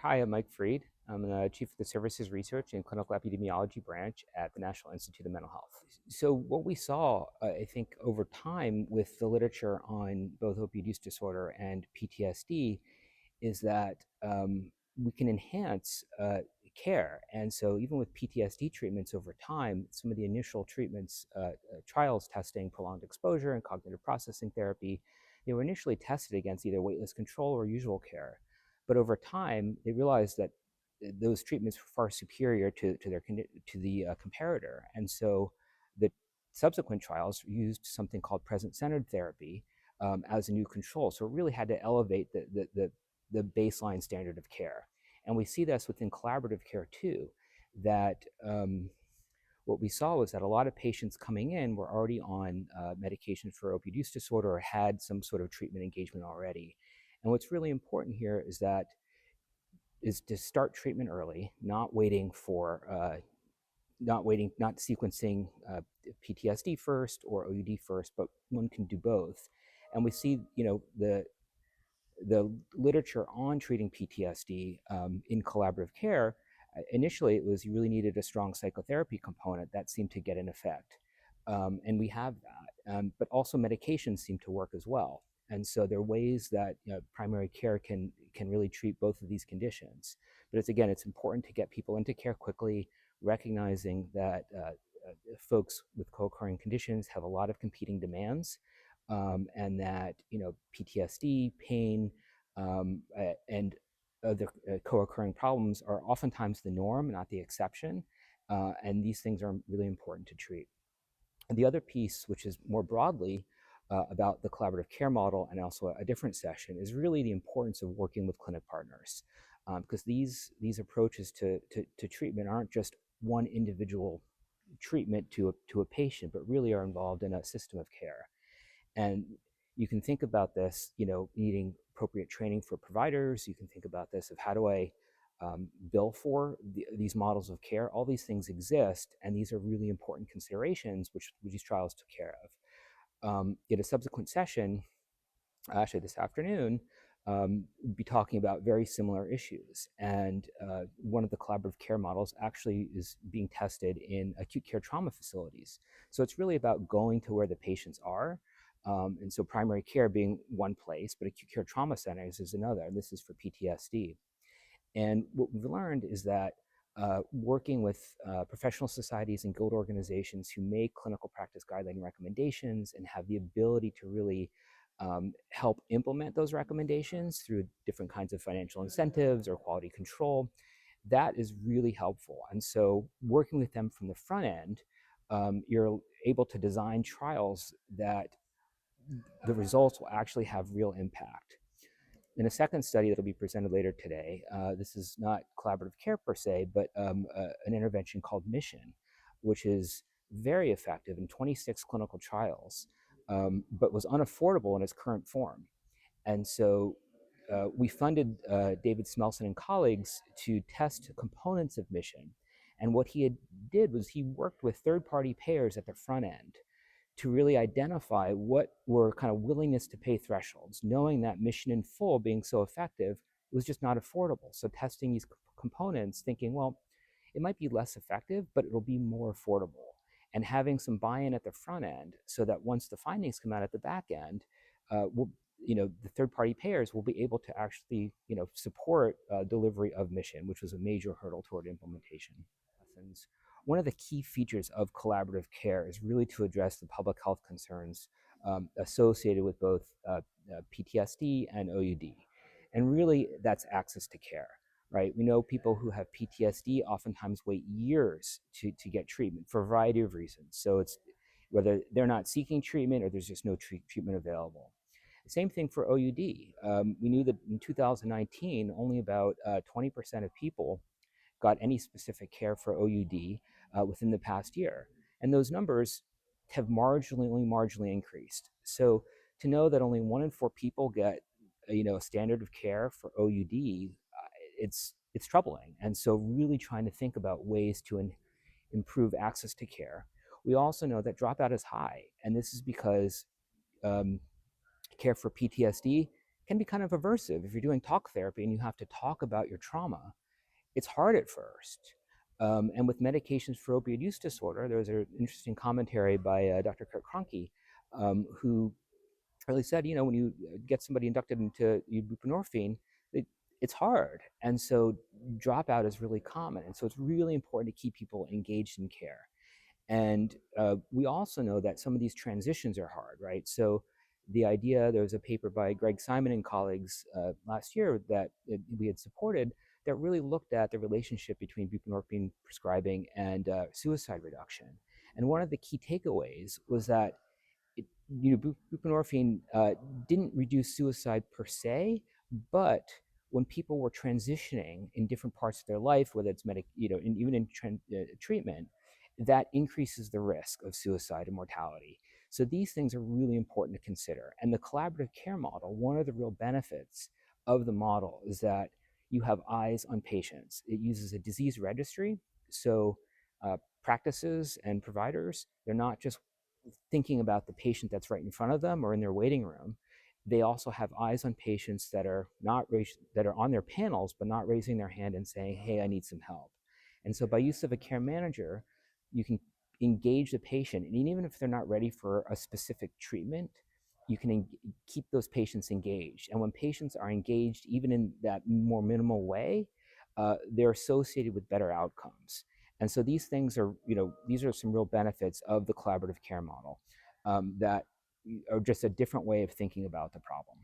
Hi, I'm Mike Freed. I'm the Chief of the Services Research and Clinical Epidemiology Branch at the National Institute of Mental Health. So what we saw, I think, over time with the literature on both opioid use disorder and PTSD is that we can enhance care. And so even with PTSD treatments over time, some of the initial treatments, trials testing prolonged exposure and cognitive processing therapy, they were initially tested against either waitlist control or usual care. But over time, they realized that those treatments were far superior to the comparator. And so the subsequent trials used something called present-centered therapy as a new control. So it really had to elevate the baseline standard of care. And we see this within collaborative care too, that what we saw was that a lot of patients coming in were already on medication for opioid use disorder or had some sort of treatment engagement already. And what's really important here is to start treatment early, not sequencing PTSD first or OUD first, but one can do both. And we see, the literature on treating PTSD in collaborative care. Initially, it was you really needed a strong psychotherapy component that seemed to get an effect, and we have that. But also, medications seem to work as well. And so there are ways that primary care can really treat both of these conditions. But it's important to get people into care quickly, recognizing that folks with co-occurring conditions have a lot of competing demands, and that PTSD, pain, and other co-occurring problems are oftentimes the norm, not the exception, and these things are really important to treat. And the other piece, which is more broadly about the collaborative care model and also a different session, is really the importance of working with clinic partners, because these approaches to treatment aren't just one individual treatment to a patient, but really are involved in a system of care. And you can think about this, needing appropriate training for providers. You can think about this of how do I bill for these models of care. All these things exist, and these are really important considerations which these trials took care of. In a subsequent session, actually this afternoon, we'll be talking about very similar issues. And one of the collaborative care models actually is being tested in acute care trauma facilities. So it's really about going to where the patients are. And so primary care being one place, but acute care trauma centers is another. And this is for PTSD. And what we've learned is that working with professional societies and guild organizations who make clinical practice guideline recommendations and have the ability to really help implement those recommendations through different kinds of financial incentives or quality control, that is really helpful. And so working with them from the front end, you're able to design trials that the results will actually have real impact. In a second study that will be presented later today, this is not collaborative care per se, but an intervention called Mission, which is very effective in 26 clinical trials, but was unaffordable in its current form. And so we funded David Smelson and colleagues to test components of Mission. And what did was he worked with third-party payers at the front end to really identify what were kind of willingness to pay thresholds, knowing that Mission in full being so effective, it was just not affordable. So testing these components, thinking, well, it might be less effective, but it'll be more affordable. And having some buy-in at the front end so that once the findings come out at the back end, the third-party payers will be able to actually, support delivery of Mission, which was a major hurdle toward implementation. One of the key features of collaborative care is really to address the public health concerns associated with both PTSD and OUD. And really, that's access to care, right? We know people who have PTSD oftentimes wait years to get treatment for a variety of reasons. So it's whether they're not seeking treatment or there's just no treatment available. Same thing for OUD. We knew that in 2019, only about 20% of people got any specific care for OUD within the past year. And those numbers have marginally increased. So to know that only 1 in 4 people get a standard of care for OUD, it's troubling. And so really trying to think about ways to improve access to care. We also know that dropout is high, and this is because care for PTSD can be kind of aversive. If you're doing talk therapy and you have to talk about your trauma, it's hard at first. And with medications for opioid use disorder, there was an interesting commentary by Dr. Kurt Kroenke, who really said, when you get somebody inducted into buprenorphine, it, it's hard. And so dropout is really common. And so it's really important to keep people engaged in care. And we also know that some of these transitions are hard, right? So the idea, there was a paper by Greg Simon and colleagues last year that we had supported that really looked at the relationship between buprenorphine prescribing and suicide reduction. And one of the key takeaways was that buprenorphine didn't reduce suicide per se, but when people were transitioning in different parts of their life, whether it's even in treatment, that increases the risk of suicide and mortality. So these things are really important to consider. And the collaborative care model, one of the real benefits of the model is that you have eyes on patients. It uses a disease registry. So practices and providers, they're not just thinking about the patient that's right in front of them or in their waiting room. They also have eyes on patients that are on their panels, but not raising their hand and saying, "Hey, I need some help." And so, by use of a care manager, you can engage the patient, and even if they're not ready for a specific treatment, you can keep those patients engaged. And when patients are engaged, even in that more minimal way, they're associated with better outcomes. And so these things are, these are some real benefits of the collaborative care model that are just a different way of thinking about the problem.